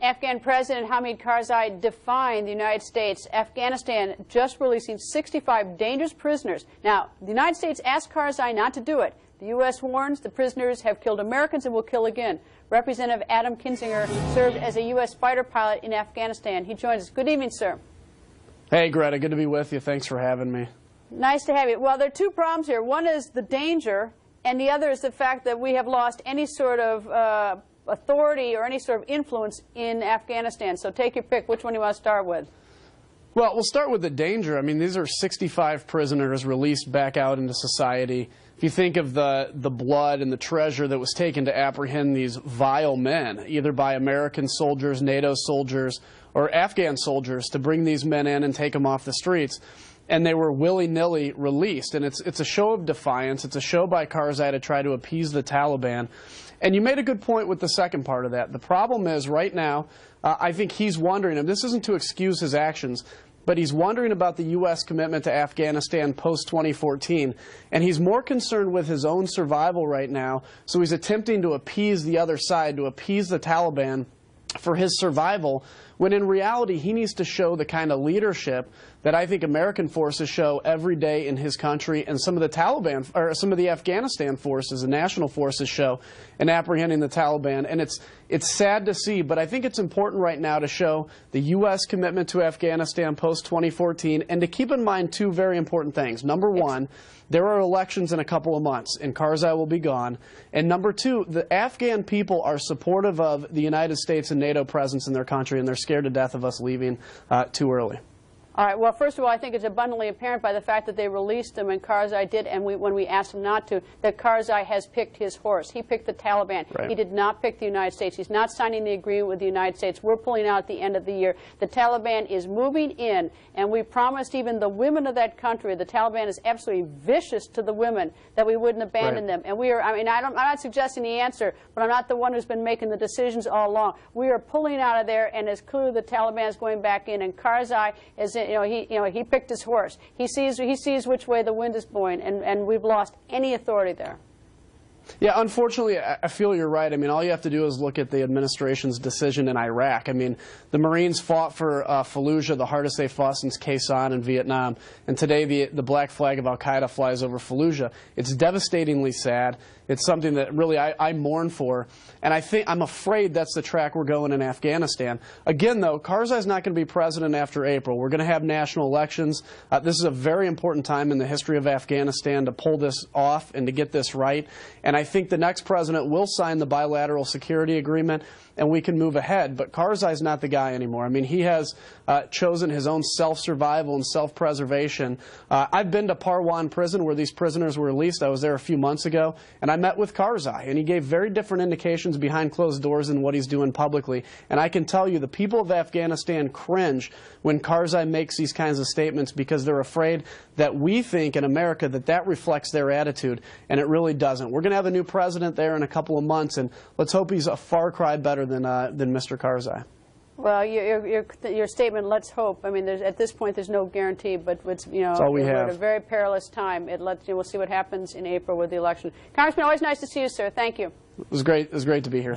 Afghan President Hamid Karzai defying the United States. Afghanistan just releasing 65 dangerous prisoners. Now, the United States asked Karzai not to do it. The U.S. warns the prisoners have killed Americans and will kill again. Representative Adam Kinzinger served as a U.S. fighter pilot in Afghanistan. He joins us. Good evening, sir. Hey, Greta. Good to be with you. Thanks for having me. Nice to have you. Well, there are two problems here. One is the danger, and the other is the fact that we have lost any sort of authority or any sort of influence in Afghanistan. So take your pick. Which one do you want to start with? Well, we'll start with the danger. I mean, these are 65 prisoners released back out into society. If you think of the blood and the treasure that was taken to apprehend these vile men, either by American soldiers, NATO soldiers, or Afghan soldiers, to bring these men in and take them off the streets, and they were willy-nilly released. And it's a show of defiance. It's a show by Karzai to try to appease the Taliban. And you made a good point with the second part of that. The problem is, right now, I think he's wondering, and this isn't to excuse his actions, but he's wondering about the U.S. commitment to Afghanistan post-2014. And he's more concerned with his own survival right now, so he's attempting to appease the other side, to appease the Taliban for his survival, when in reality he needs to show the kind of leadership that I think American forces show every day in his country, and some of the Taliban, or some of the Afghanistan forces and national forces show in apprehending the Taliban. And it's sad to see, but I think it's important right now to show the U.S. commitment to Afghanistan post-2014, and to keep in mind two very important things. Number one, there are elections in a couple of months, and Karzai will be gone. And number two, the Afghan people are supportive of the United States and NATO presence in their country, and they're scared to death of us leaving too early. All right. Well, first of all, I think it's abundantly apparent by the fact that they released him, and Karzai did, and when we asked him not to, that Karzai has picked his horse. He picked the Taliban. Right. He did not pick the United States. He's not signing the agreement with the United States. We're pulling out at the end of the year. The Taliban is moving in, and we promised even the women of that country, the Taliban is absolutely vicious to the women, that we wouldn't abandon them. And we are, I mean, I'm not suggesting the answer, but I'm not the one who's been making the decisions all along. We are pulling out of there, and it's clear the Taliban is going back in, and Karzai is, he picked his horse. He sees which way the wind is blowing, and we've lost any authority there. Yeah, unfortunately, I feel you're right. I mean, all you have to do is look at the administration's decision in Iraq. I mean, the Marines fought for Fallujah, the hardest they fought since Khe Sanh in Vietnam, and today the black flag of al-Qaeda flies over Fallujah. It's devastatingly sad. It's something that really I mourn for, and I'm afraid that's the track we're going in Afghanistan. Again, though, Karzai's not going to be president after April. We're going to have national elections. This is a very important time in the history of Afghanistan to pull this off and to get this right. And I think the next president will sign the bilateral security agreement, and we can move ahead. But Karzai's not the guy anymore. I mean, he has chosen his own self-survival and self-preservation. I've been to Parwan prison where these prisoners were released. I was there a few months ago, and I met with Karzai, and he gave very different indications behind closed doors than what he's doing publicly. And I can tell you, the people of Afghanistan cringe when Karzai makes these kinds of statements, because they're afraid that we think in America that reflects their attitude, and it really doesn't. We're going to have a new president there in a couple of months, and let's hope he's a far cry better than Mr. Karzai. Well, your statement, let's hope. I mean, at this point, there's no guarantee, but it's, That's all we we're have. at a very perilous time. We'll see what happens in April with the election. Congressman, always nice to see you, sir. Thank you. It was great to be here.